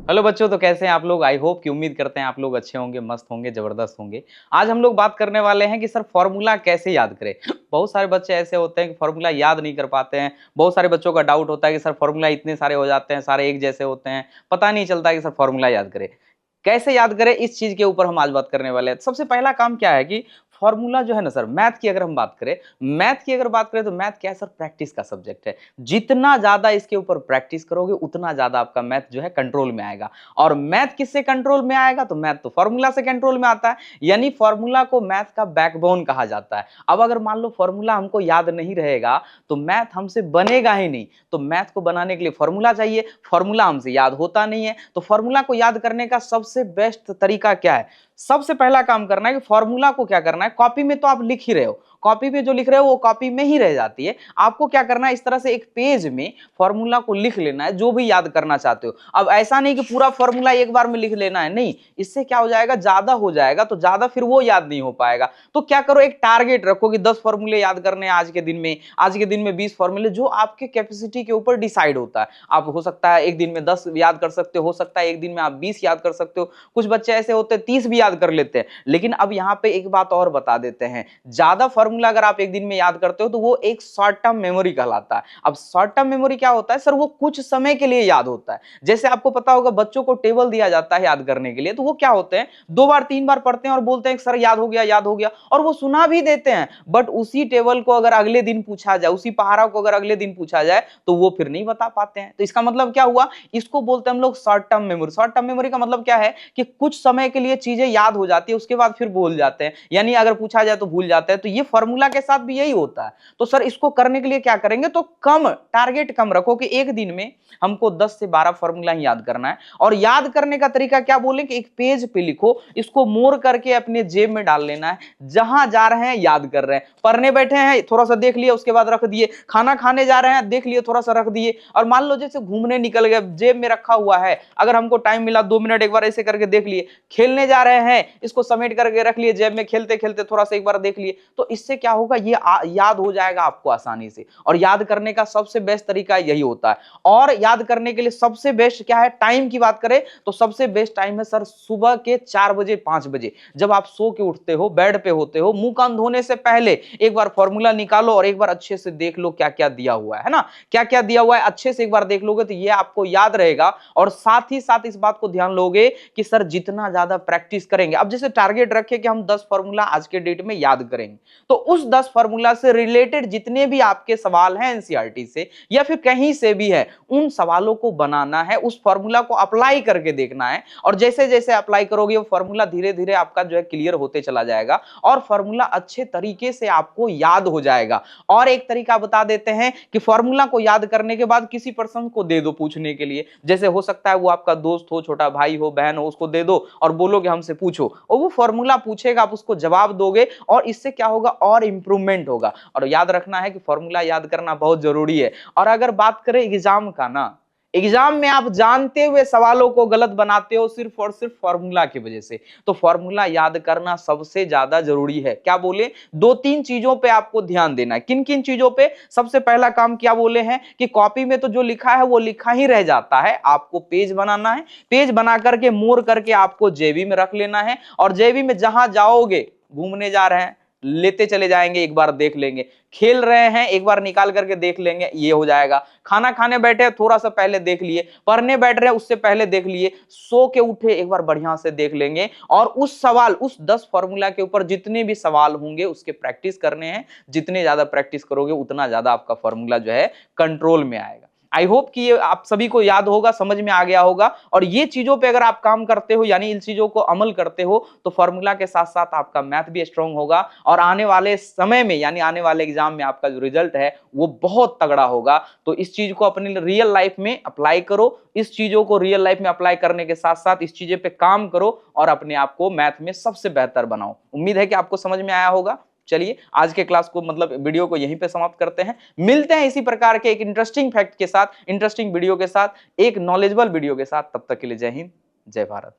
Hello बच्चों, तो कैसे हैं आप लोग। आई होप कि उम्मीद करते हैं आप लोग अच्छे होंगे, मस्त होंगे, जबरदस्त होंगे। आज हम लोग बात करने वाले हैं कि सर फॉर्मूला कैसे याद करें। बहुत सारे बच्चे ऐसे होते हैं कि फॉर्मूला याद नहीं कर पाते हैं। बहुत सारे बच्चों का डाउट होता है कि सर फॉर्मूला इतने सारे हो जाते हैं, सारे एक जैसे होते हैं, पता नहीं चलता कि सर फॉर्मूला याद करें कैसे। याद करें, इस चीज के ऊपर हम आज बात करने वाले हैं। सबसे पहला काम क्या है कि फॉर्मूला जो है ना सर, मैथ की अगर हम बात करें, तो मैथ क्या है सर, प्रैक्टिस का सब्जेक्ट है। जितना ज्यादा इसके ऊपर प्रैक्टिस करोगे उतना ज्यादा आपका मैथ जो है कंट्रोल में आएगा। और मैथ किससे कंट्रोल में आएगा, तो मैथ तो फॉर्मूला से कंट्रोल में आता है। यानी फॉर्मूला को मैथ का बैकबोन कहा जाता है। अब अगर मान लो फॉर्मूला हमको याद नहीं रहेगा तो मैथ हमसे बनेगा ही नहीं। तो मैथ को बनाने के लिए फॉर्मूला चाहिए, फॉर्मूला हमसे याद होता नहीं है। तो फॉर्मूला को याद करने का सबसे बेस्ट तरीका क्या है, सबसे पहला काम करना है कि फॉर्मूला को क्या करना है, कॉपी में तो आप लिख ही रहे हो, कॉपी पे जो लिख रहे हो वो कॉपी में ही रह जाती है। आपको क्या करना है, इस तरह से एक पेज में फॉर्मूला को लिख लेना है जो भी याद करना चाहते हो। अब ऐसा नहीं कि पूरा फॉर्मूला एक बार में लिख लेना है, नहीं, इससे क्या हो जाएगा, ज्यादा हो जाएगा तो ज्यादा फिर वो याद नहीं हो पाएगा। तो क्या करो, एक टारगेट रखो कि 10 फॉर्मूले याद करने हैं आज के दिन में, आज के दिन में 20 फॉर्मूले, जो आपके कैपेसिटी के ऊपर डिसाइड होता है। आप हो सकता है एक दिन में 10 याद कर सकते हो सकता है एक दिन में आप 20 याद कर सकते हो, कुछ बच्चे ऐसे होते हैं 30 भी याद कर लेते हैं। लेकिन अब यहाँ पे एक बात और बता देते हैं, ज्यादा फॉर्मूला अगर आप एक दिन में याद करते हो तो वो एक शॉर्ट टर्म मेमोरी कहलाता है। अब शॉर्ट टर्म मेमोरी क्या होता है सर, वो कुछ समय के लिए याद होता है। जैसे आपको पता होगा बच्चों को टेबल दिया जाता है याद करने के लिए, तो वो क्या होते हैं, 2 बार 3 बार पढ़ते हैं और बोलते हैं सर याद हो गया, याद हो गया, और वो सुना भी देते हैं। बट उसी टेबल को अगर अगले दिन पूछा जाए, उसी पहाड़ा को अगर अगले दिन पूछा जाए तो वो फिर नहीं बता पाते हैं। तो इसका मतलब क्या हुआ, इसको बोलते हैं हम लोग short term memory. Short term memory का मतलब क्या है कि कुछ समय के लिए चीजें याद हो जाती है, उसके बाद फिर भूल जाते हैं, यानी अगर पूछा जाए तो भूल जाते हैं। तो ये फॉर्मूला के साथ भी यही होता है। तो सर इसको करने के लिए क्या करेंगे, तो कम टारगेट कम रखो कि एक दिन में हमको 10 से 12 फॉर्मूला ही याद करना है। और याद करने का तरीका क्या बोले कि एक पेज पे लिखो, इसको मोड़ करके अपने जेब में डाल लेना है। जहां जा रहे हैं याद कर रहे हैं, पढ़ने बैठे हैं थोड़ा सा देख लिया उसके बाद रख दिए, खाना खाने जा रहे हैं देख लिए थोड़ा सा रख दिए, और मान लो जैसे घूमने निकल गए जेब में रखा हुआ है, अगर हमको टाइम मिला 2 मिनट एक बार ऐसे करके देख लिए, खेलने जा रहे हैं इसको समेट करके रख लिए जेब में, खेलते खेलते थोड़ा सा एक बार देख लिए। तो इससे क्या होगा, ये याद हो जाएगा आपको आसानी से। और याद करने का सबसे बेस्ट तरीका यही होता है। और याद करने के लिए सबसे बेस्ट क्या है, टाइम की बात करें तो सबसे बेस्ट टाइम है सर सुबह के 4 बजे 5 बजे, जब आप सो के उठते हो, बेड पे होते हो, मुंह कान धोने से पहले एक बार फॉर्मूला निकालो और एक बार अच्छे से देख लो क्या क्या दिया हुआ है ना, क्या क्या दिया हुआ है, अच्छे से एक बार देख लोगे तो ये आपको याद रहेगा। और साथ ही साथ इस बात को ध्यान लोगे कि सर जितना ज्यादा प्रैक्टिस करेंगे, अब जैसे टारगेट रखे कि हम 10 फॉर्मूला आज के डेट में याद करेंगे, तो उस 10 फॉर्मूला से रिलेटेड जितने भी आपके सवाल हैं एनसीईआरटी से या फिर कहीं से भी है, उन सवालों को बनाना है, उस फॉर्मूला को अप्लाई करके देखना है। और जैसे जैसे अप्लाई करोगे वो फॉर्मूला धीरे धीरे आपका जो है क्लियर होते चला जाएगा और फॉर्मूला अच्छे तरीके से आपको याद हो जाएगा। और एक तरीका बता देते हैं कि फॉर्मूला को याद करने के बाद किसी पर्सन को दे दो पूछने के लिए। जैसे हो सकता है वो आपका दोस्त हो, छोटा भाई हो, बहन हो, उसको दे दो और बोलो कि हमसे पूछो, और वो फॉर्मूला पूछेगा, आप उसको जवाब दोगे और इससे क्या होगा, और इंप्रूवमेंट होगा। और याद रखना है कि फॉर्मूला याद करना बहुत जरूरी है। और अगर बात करें एग्जाम का ना, एग्जाम में आप जानते हुए सवालों को गलत बनाते हो सिर्फ और सिर्फ फॉर्मूला की वजह से। तो फॉर्मूला याद करना सबसे ज्यादा जरूरी है। क्या बोले, 2-3 चीजों पे आपको ध्यान देना है। किन किन चीजों पे, सबसे पहला काम क्या बोले हैं कि कॉपी में तो जो लिखा है वो लिखा ही रह जाता है, आपको पेज बनाना है, पेज बना करके मोड़ करके आपको जेबी में रख लेना है। और जेबी में जहां जाओगे, घूमने जा रहे हैं लेते चले जाएंगे, एक बार देख लेंगे, खेल रहे हैं एक बार निकाल करके देख लेंगे, ये हो जाएगा। खाना खाने बैठे थोड़ा सा पहले देख लिए, पढ़ने बैठ रहे उससे पहले देख लिए, सो के उठे एक बार बढ़िया से देख लेंगे। और उस सवाल, उस 10 फॉर्मूला के ऊपर जितने भी सवाल होंगे उसके प्रैक्टिस करने हैं। जितने ज्यादा प्रैक्टिस करोगे उतना ज्यादा आपका फॉर्मूला जो है कंट्रोल में आएगा। आई होप कि ये आप सभी को याद होगा, समझ में आ गया होगा। और ये चीजों पे अगर आप काम करते हो, यानी इन चीजों को अमल करते हो, तो फॉर्मूला के साथ साथ आपका मैथ भी स्ट्रांग होगा और आने वाले समय में, यानी आने वाले एग्जाम में आपका जो रिजल्ट है वो बहुत तगड़ा होगा। तो इस चीज को अपने रियल लाइफ में अप्लाई करो, इस चीजों को रियल लाइफ में अप्लाई करने के साथ साथ इस चीजें पे काम करो और अपने आप को मैथ में सबसे बेहतर बनाओ। उम्मीद है कि आपको समझ में आया होगा। चलिए आज के क्लास को, मतलब वीडियो को यहीं पे समाप्त करते हैं। मिलते हैं इसी प्रकार के एक इंटरेस्टिंग फैक्ट के साथ, इंटरेस्टिंग वीडियो के साथ, एक नॉलेजेबल वीडियो के साथ। तब तक के लिए जय हिंद, जय भारत।